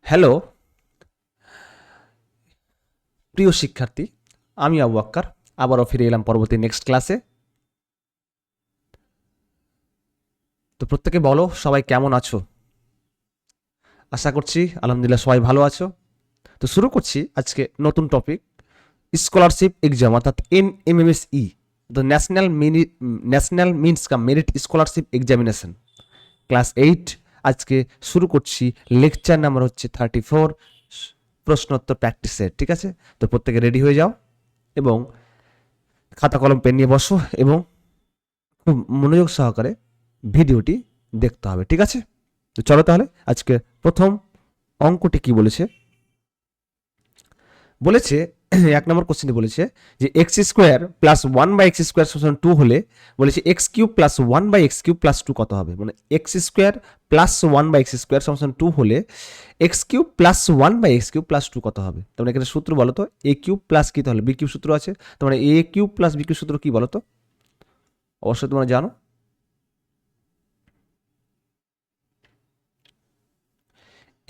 Hello প্রিয় শিক্ষার্থী, আমি আবু আক্কার আবারও ফিরে এলাম পরবর্তী নেক্সট ক্লাসে। তো প্রত্যেকে বলো সবাই কেমন আছো? আশা করছি আলহামদুলিল্লাহ সবাই ভালো আছো। তো শুরু করছি আজকে নতুন টপিক, স্কলারশিপ এক্সাম অর্থাৎ NMMSE, the national means come merit scholarship examination class 8। আজকে শুরু করছি, লেকচার নাম্বার হচ্ছে 34, প্রশ্নোত্তর প্র্যাকটিস সেট। ঠিক আছে, তো প্রত্যেকে রেডি হয়ে যাও এবং খাতা কলম পেন নিয়ে বসো এবং খুব মনোযোগ সহকারে ভিডিওটি দেখতে হবে। ঠিক আছে, তো চলো তাহলে আজকে প্রথম অঙ্কটি কি বলেছে। বলেছে এক নম্বর কোশ্চেনে বলেছে যে x square plus one by x square সমান টু হলে বলেছে x cube plus one by x cube plus two কত হবে। মানে x square plus one by x square সমান টু হলে x cube plus one by x cube plus two কত হবে। তার মানে এখানে সূত্র বলো তো, এ কিউব প্লাস কি তাহলে বি কিউব সূত্র আছে। তার মানে এ কিউব প্লাস বি কিউব সূত্র কি বলো তো, অবশ্যই তোমরা জানো।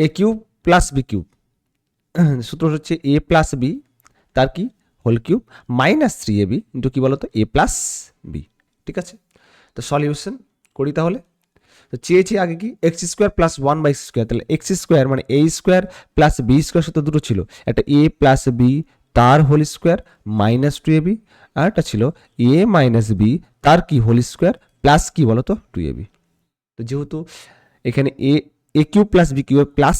এ কিউব প্লাস বি কিউব, সূত্র হচ্ছে এ প্লাস বি তার কি whole cube minus three a b into কি বলতো এ প্লাস বি। ঠিক আছে, তো সলিউশন করি তাহলে। তো চেয়েছি আগে কি x square plus one by square, তাহলে এক্স স্কোয়ার মানে a square plus b square সাথে দুটো ছিল, একটা এ প্লাস বি তার whole square minus two a b, আর একটা ছিল এ মাইনাস বি তার কি হোল স্কোয়ার প্লাস কি বলতো টু এ বি। তো যেহেতু এখানে A cube plus B cube plus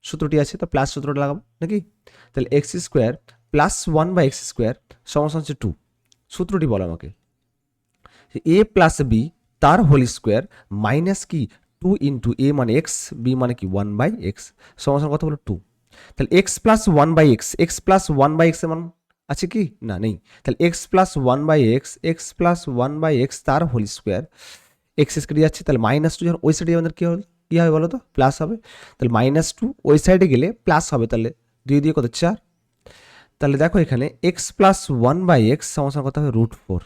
সূত্রটি আছে, তো প্লাস সূত্রটা লাগাবো নাকি। তাহলে x square plus one by x square সমস্যা হচ্ছে টু। সূত্রটি বলো আমাকে, এ প্লাস বি তার হোল স্কোয়ার মাইনাস কি টু ইন্টু এ মানে এক্স, বি মানে কি ওয়ান বাই এক্স, সমস্যার কথা বলো টু। তাহলে x plus one by x, x plus one by x এর মান আছে কি না, নেই। তাহলে x plus one by x, x plus one by x তার হোল স্কোয়ার, এক্স কেটে যাচ্ছে, তাহলে মাইনাস টু যখন ওই সাইডে আমাদের কী হবে, কী হবে বলো তো, প্লাস হবে। তাহলে মাইনাস টু ওই সাইডে গেলে প্লাস হবে, তাহলে দুই দিয়ে কত চার। তাহলে দেখো এখানে x plus one by x সমস্যার কথা হবে রুট ফোর,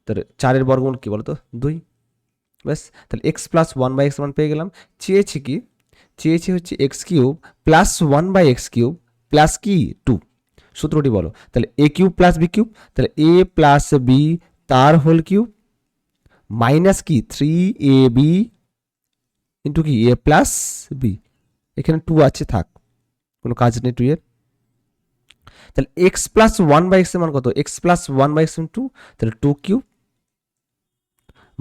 তাহলে চারের বর্গমূল কী বলো তো দুই, ব্যাস। তাহলে x plus one by x মান পেয়ে গেলাম। চেয়েছি কি, চেয়েছি হচ্ছে x cube plus one by x cube plus কি টু, সূত্রটি বলো। তাহলে a cube plus B cube, তাহলে এ প্লাস বি তার হোল কিউব মাইনাস কি থ্রি এ বি ইন্টু কি এ প্লাস বি, এখানে টু আছে থাক, কোনো কাজ নেই টু এর। তাহলে x plus one by x এর মান কত, x plus one by x two, তাহলে two cube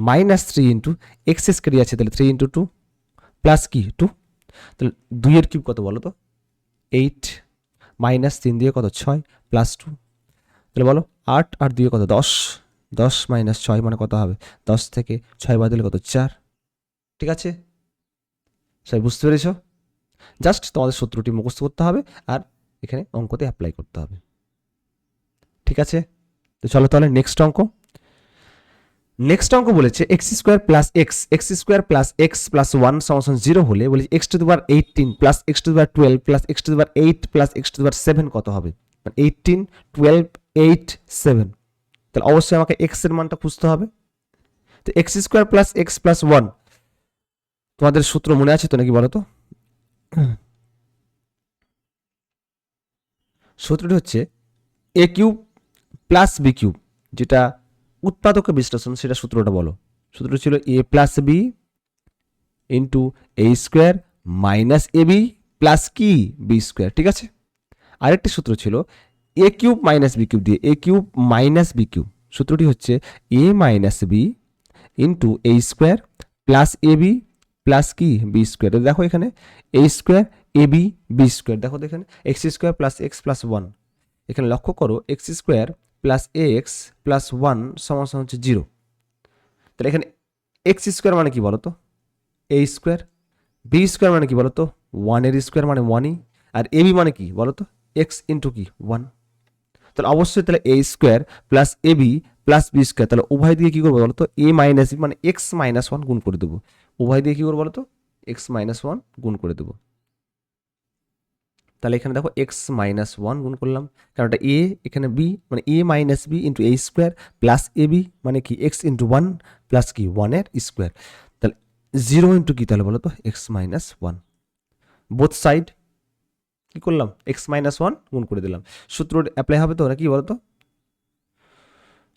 minus three into x এস কেটে আছে, তাহলে থ্রি ইন্টু টু প্লাস কি টু, তাহলে দুইয়ের কিউব কত বলো তো এইট, মাইনাস তিন দিয়ে কত ছয় প্লাস টু, তাহলে বলো আট আর দুইয়ে কত দশ, দশ মাইনাস ছয় মানে কত হবে, দশ থেকে ছয় বাদ দিলে কত চার। ঠিক আছে, সবাই বুঝতে পেরেছ। জাস্ট তোমাদের সূত্রটি মুখস্থ করতে হবে আর এখানে অঙ্কতে অ্যাপ্লাই করতে হবে। ঠিক আছে, তো চলো তাহলে নেক্সট অঙ্ক। নেক্সট অঙ্ক বলেছে x square plus x, x square plus x plus one সমান জিরো হলে বলেছে x to the power 18 plus x to the power 12 plus x to the power 8 plus x to the power 7 কত হবে। মানে 18 12 8 7, তাহলে অবশ্যই আমাকে এক্স এর মানটা খুঁজতে হবে। তো x square plus x plus one, তোমাদের সূত্র মনে আছে তো নাকি বলো তো। সূত্রটি হচ্ছে এ কিউব প্লাস বি কিউব, যেটা উৎপাদকের বিশ্লেষণ সেটা সূত্রটা বলো। সূত্রটা ছিল এ plus B into A square minus A B plus কি বি স্কোয়ার। ঠিক আছে, আরেকটি সূত্র ছিল এ কিউব মাইনাস বি কিউব দিয়ে এ কিউব মাইনাস বি কিউব, সূত্রটি হচ্ছে এ minus B into A square plus A B plus কি বি স্কোয়ার। দেখো এখানে এ square A B B square, দেখো এখানে x square plus x plus one, এখানে লক্ষ্য করো x square plus x plus one সমান হচ্ছে জিরো। তাহলে এখানে এক্স স্কোয়ার মানে কি বলতো এ স্কোয়ার, বি স্কোয়ার মানে কি বলতো ওয়ানের স্কোয়ার মানে ওয়ানই, আর এ বি মানে কি বলতো এক্স ইন্টু কি ওয়ান। তাহলে অবশ্যই তাহলে এ square plus A B plus b square, তাহলে উভয় দিয়ে কি করবো বলতো এ মাইনাস বি মানে এক্স মাইনাস ওয়ান গুণ করে দেবো, উভয় দিয়ে কি করবো বলতো এক্স মাইনাস ওয়ান গুণ করে দেবো। তাহলে এখানে দেখো এক্স মাইনাস ওয়ান গুণ করলাম, কারণ এটা এ এখানে বি মানে এ minus B into A square plus A B মানে কি এক্স ইন্টু ওয়ান প্লাস কি ওয়ানের স্কোয়ার, তাহলে জিরো ইন্টু কি তাহলে বলো তো x minus one. Both side কি করলাম এক্স মাইনাস ওয়ান গুণ করে দিলাম। সূত্র অ্যাপ্লাই হবে তো নাকি বলো তো?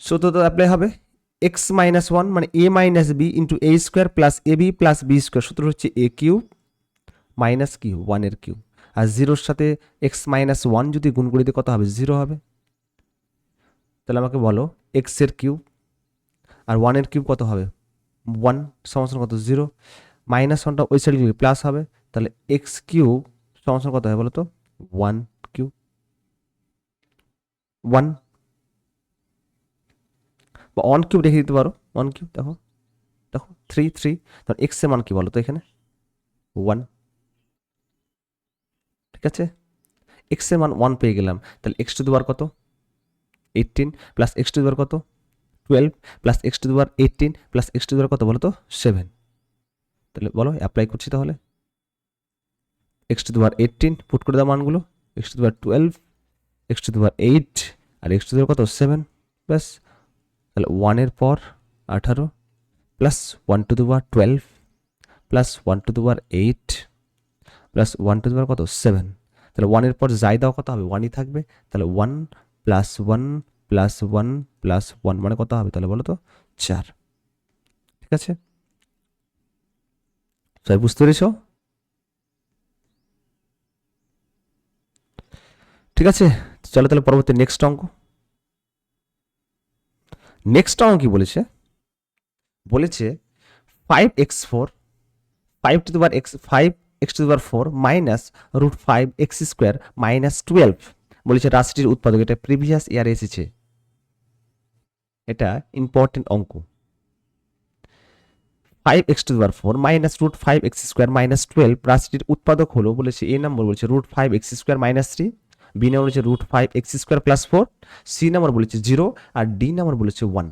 সূত্র তো অ্যাপ্লাই হবে, এক্স মাইনাস ওয়ান মানে এ minus B into A square plus A B plus b square. সূত্র হচ্ছে এ কিউব মাইনাস কি ওয়ানের কিউব, আর জিরোর সাথে এক্স মাইনাস ওয়ান যদি গুণ করে দিই কত হবে? জিরো হবে। তাহলে আমাকে বলো এক্সের কিউব আর ওয়ানের কিউব কত হবে? ওয়ান সমান কত? জিরো। মাইনাস ওয়ানটা ওই সাইডে গেলে প্লাস হবে, তাহলে এক্স কিউব সমান কত হবে বলো তো? ওয়ান কিউব, ওয়ান বা ওয়ান কিউব রেখে দিতে পারো। ওয়ান কিউব দেখো, দেখো থ্রি থ্রি, তাহলে এক্সের মান কি বলো তো এখানে? ওয়ান। ঠিক আছে, এক্সের মান ওয়ান পেয়ে গেলাম, তাহলে এক্স টু দি পাওয়ার কত? 18 plus x to the power কত? 12 plus x to the power 18 plus x to the power কত বলো তো? 7। তাহলে বলো অ্যাপ্লাই করছি তাহলে, x to the power 18 put করে দাও মানগুলো, x to the power 12, x to the power 8 আর এক্স টু দি পাওয়ার কত? 7। ব্যাস, তাহলে ওয়ানের পর 18 plus one to the power 12 plus one to the power 8 plus one to the power কত? 7। তাহলে ওয়ানের পর যাই দাও কত হবে? ওয়ানই থাকবে। তাহলে one plus one plus one plus one মানে কত হবে তাহলে বলো তো? 4। ঠিক আছে, সবাই বুঝতে পেরেছ? ঠিক আছে, চলো তাহলে পরবর্তী নেক্সট অঙ্ক। নেক্সট অঙ্ক কি বলেছে? বলেছে 5x4 5 to the power x 5x to the power 4 minus root 5x square minus 12 বলেছে রাশিটির উৎপাদক। এটা প্রিভিয়াস ইয়ার এসেছে, এটা ইম্পর্টেন্ট অঙ্ক। 5x to the power 4 minus root 5x square minus 12 রাশিটির উৎপাদক হলো বলেছে এ নম্বর বলেছে root 5x square minus 3, B number বলেছে root 5x square plus 4, C number বলেছে 0 আর ডি নম্বর বলেছে 1।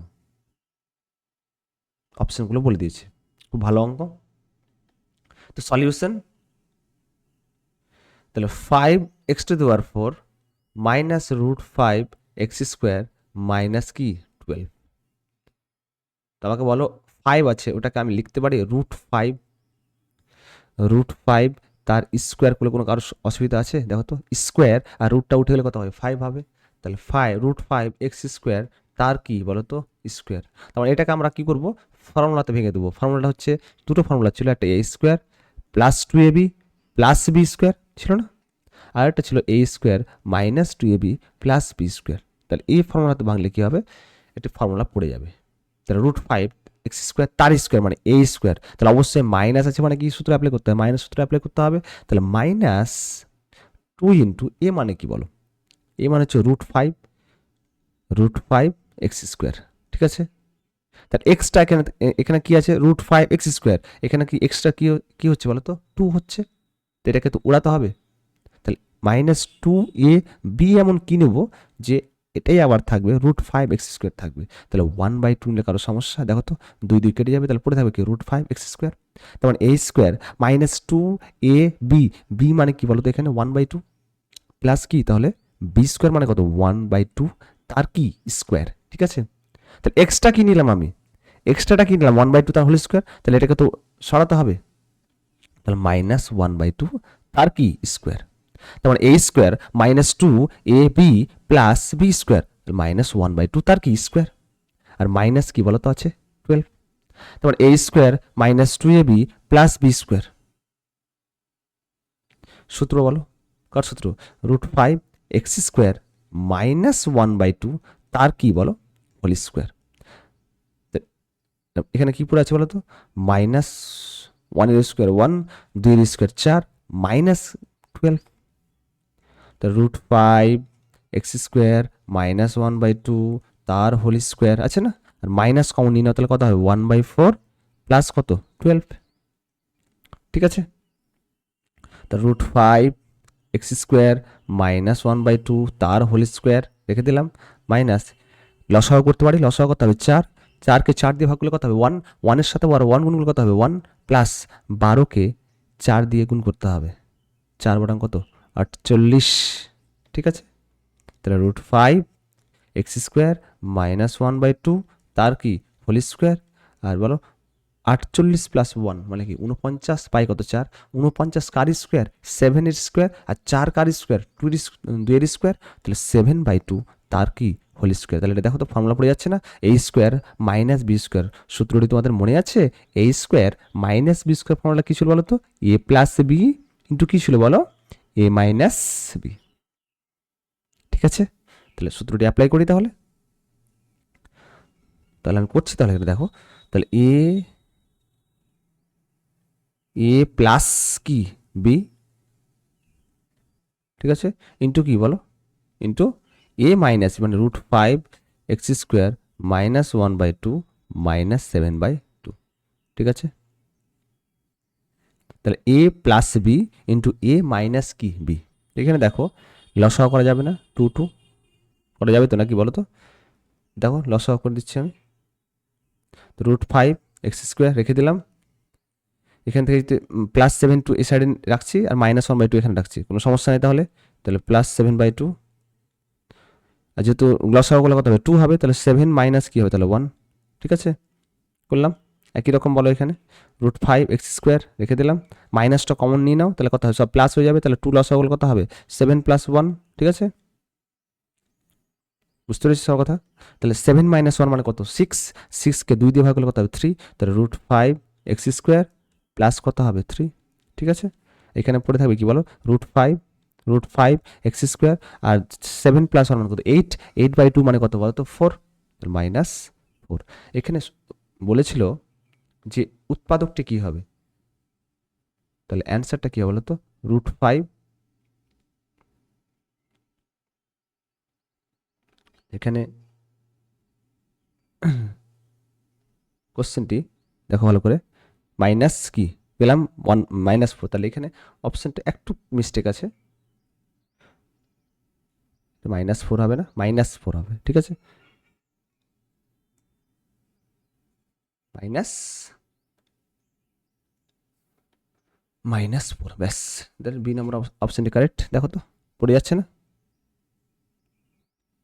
অপশনগুলো বলে দিয়েছে, খুব ভালো অঙ্ক। তো সলিউশন, তাহলে 5x to the power 4 minus root 5x square minus কি 12। তো আমাকে বলো 5 আছে ওটাকে আমি লিখতে পারি রুট 5 তার স্কোয়ার করলে কোনো কারো অসুবিধা আছে? দেখো তো স্কোয়ার আর রুটটা উঠে গেলে কত হবে? 5 হবে। তাহলে রুট 5x স্কোয়ার তার কি বলো তো? স্কোয়ার। তারপর এটাকে আমরা কি করব? ফর্মুলাতে ভেঙে দেবো। ফর্মুলাটা হচ্ছে দুটো ফর্মুলা ছিল, একটা a square plus 2ab plus b square ছিল না, আর একটা ছিল a square minus 2ab plus b square. তাহলে এই ফর্মুলাতে ভাঙলে কি হবে? একটি ফর্মুলা পড়ে যাবে। তাহলে রুট 5x স্কোয়ার তার স্কোয়ার মানে a স্কোয়ার, তাহলে অবশ্যই মাইনাস আছে মানে কি সূত্র অ্যাপ্লাই করতে হবে? মাইনাস সূত্র অ্যাপ্লাই করতে হবে। তাহলে মাইনাস 2 ইন্টু এ মানে কি বলো? এ মানে হচ্ছে রুট 5x স্কোয়ার। ঠিক আছে, তাহলে এক্সটা এখানে এখানে কি আছে? রুট 5x স্কোয়ার, এখানে কি এক্সট্রা কি হচ্ছে বলো তো? 2 হচ্ছে, তো এটাকে তো উড়াতে হবে। তাহলে মাইনাস 2ab এমন কি নেব যে এটাই আবার থাকবে রুট 5x স্কোয়ার থাকবে। তাহলে 1/2 নিলে কারো সমস্যা? দেখো তো 2 কেটে যাবে, তাহলে পড়ে থাকবে কি? Root 5x square. তার মানে a square minus 2ab, B মানে কি বলো তো এখানে? 1/2 প্লাস কি তাহলে বি স্কোয়ার মানে কত? 1/2 তার কি স্কোয়ার। ঠিক আছে, তাহলে এক্সট্রা কি নিলাম আমি? এক্সট্রাটা কি নিলাম? 1/2 তার হোল স্কোয়ার, তাহলে এটাকে তো সরাতে হবে। তাহলে মাইনাস 1/2 তার কি স্কোয়ার। তার মানে a square minus 2ab plus b square minus 1/2 তার কি স্কোয়ার, আর মাইনাস কি বলতো আছে 12। তারপর a square minus 2ab plus b square. সূত্র বলো, কার সূত্র? রুট 5x স্কোয়ার মাইনাস 1/2 তার কি বলো? Whole square. এখানে কি পড়ে আছে বলো তো? Minus 1 square 1, 2 square 4 minus 12। তো রুট 5x স্কোয়ার মাইনাস 1/2 তার হোল স্কোয়ার আছে না, আর মাইনাস কমন নিয়ে নাও, তাহলে কত হবে? 1/4 প্লাস কত? 12। ঠিক আছে, তা রুট 5x স্কোয়ার মাইনাস 1/2 তার হোল স্কোয়ার রেখে দিলাম, মাইনাস লসাগু করতে পারি, লসাগু করতে হবে 4, 4কে 4 দিয়ে ভাগ করলে কত হবে? 1, 1-এর সাথে 1 গুণ করলে কত হবে? 1 প্লাস 12কে 4 দিয়ে গুণ করতে হবে, 4 বটাং কত? 48। ঠিক আছে, তাহলে রুট 5x স্কোয়ার মাইনাস 1/2 তার কি হোল স্কোয়ার, আর বলো 48 প্লাস 1 মানে কি 49 পাই কত 4, 49 কার স্কোয়ার 7 এর স্কোয়ার আর 4 কার স্কোয়ার 2 এর স্কোয়ার, তাহলে 7/2 তার কি হোল স্কোয়ার। তাহলে এটা দেখো তো ফর্মুলা পড়ে যাচ্ছে না, A square minus B square. সূত্রটি তোমাদের মনে আছে, A square minus B square formula কী ছিল বলো তো, এ প্লাস বি ইন্টু কী ছিল বলো, এ মাইনাস বি। ঠিক আছে, তাহলে সূত্রটি অ্যাপ্লাই করি তাহলে আমি করছি। তাহলে এটা দেখো, তাহলে এ প্লাস কি বি, ঠিক আছে, ইন্টু কি বলো, ইন্টু এ মাইনাস মানে √5x² -1/2 -7/2। ঠিক আছে, তাহলে a plus B into A minus কি বি। এখানে দেখো লসাগু করা যাবে না, 2 করা যাবে তো নাকি বলো তো, দেখো লসাগু করে দিচ্ছি আমি। √5x² রেখে দিলাম, এখান থেকে যদি +7 এ সাইডে রাখছি আর -1/2 এখানে রাখছি, কোনো সমস্যা নেই। তাহলে +7/2, আর যেহেতু লসাগু করলে কত হবে 2 হবে, তাহলে 7 মাইনাস কি হবে তাহলে 1। ঠিক আছে, করলাম একই রকম বলো, এখানে √5x² রেখে দিলাম, মাইনাসটা কমন নিয়ে নাও, তাহলে কত হবে সব প্লাস হয়ে যাবে, তাহলে 2 লসাগু করলে কত হবে 7 + 1। ঠিক আছে, বুঝতে পেরেছি সব কথা। তাহলে 7 - 1 মানে কত 6, 6কে 2 দিয়ে ভাগ করলে কত হবে 3, তাহলে √5x² প্লাস কত হবে 3। ঠিক আছে, এখানে পড়ে থাকবে কি বলো √5x² আর 7 + 1 মানে কত 8, 8/2 মানে কত বলো তো 4, -4। এখানে বলেছিল যে উৎপাদকটি কি হবে, তাহলে অ্যান্সারটা কি হবে বলো তো √5, এখানে কোশ্চেনটি দেখো ভালো করে, মাইনাস কি পেলাম 1 -4, তাহলে এখানে অপশনটা একটু মিস্টেক আছে, -4 হবে না, -4 হবে। ঠিক আছে, -4 ব্যাস, তাহলে বি নম্বর অপশনটি কারেক্ট। দেখো তো পড়ে যাচ্ছে না,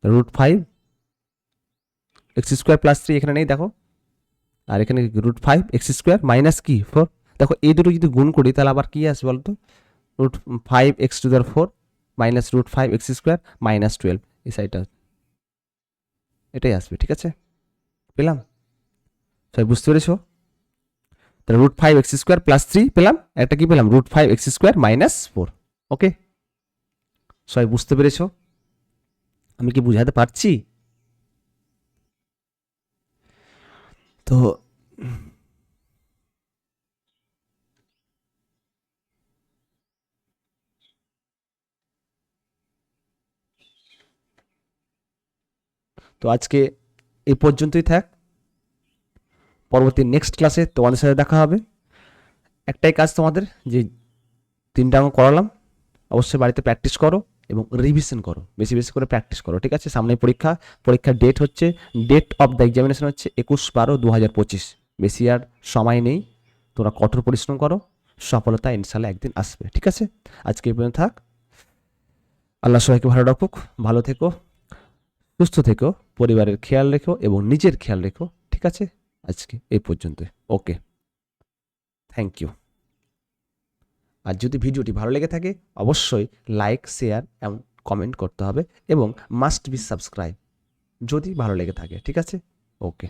√5x² + 3 এখানে নেই দেখো, আর এখানে √5x² মাইনাস কি 4। দেখো এই দুটো যদি গুণ করি তাহলে আবার কি আসবে বলতো, √5x⁴ মাইনাস √5x² -12, এই সাইডটা এটাই আসবে। ঠিক আছে, পেলাম সবাই, বুঝতে পেরেছো। তাহলে √5x² + 3 পেলাম, একটা কি পেলাম √5x² -4। ওকে, সবাই বুঝতে পেরেছো আমি কি বুঝাতে পারছি। তো আজকে এই পর্যন্তই থাক, পরবর্তী নেক্সট ক্লাসে তোমাদের সাথে দেখা হবে। একটাই কাজ তোমাদের, যে 3টা অঙ্ক করালাম, অবশ্যই বাড়িতে প্র্যাকটিস করো এবং রিভিশন করো, বেশি বেশি করে প্র্যাকটিস করো। ঠিক আছে, সামনে পরীক্ষার ডেট হচ্ছে, ডেট অফ দ্য এক্সামিনেশন হচ্ছে 21/12/2025। বেশি আর সময় নেই, তোমরা কঠোর পরিশ্রম করো, সফলতা ইনশাল্লাহ একদিন আসবে। ঠিক আছে, আজকে এই পর্যন্ত থাক, আল্লাহ সবাইকে ভালো রাখুক, ভালো থেকো, সুস্থ থেকো, পরিবারের খেয়াল রেখো এবং নিজের খেয়াল রেখো। ঠিক আছে, আজকে এই পর্যন্ত। ওকে, থ্যাংক ইউ। আর যদি ভিডিওটি ভালো লেগে থাকে অবশ্যই লাইক, শেয়ার এবং কমেন্ট করতে হবে এবং মাস্ট বি সাবস্ক্রাইব যদি ভালো লেগে থাকে। ঠিক আছে, ওকে।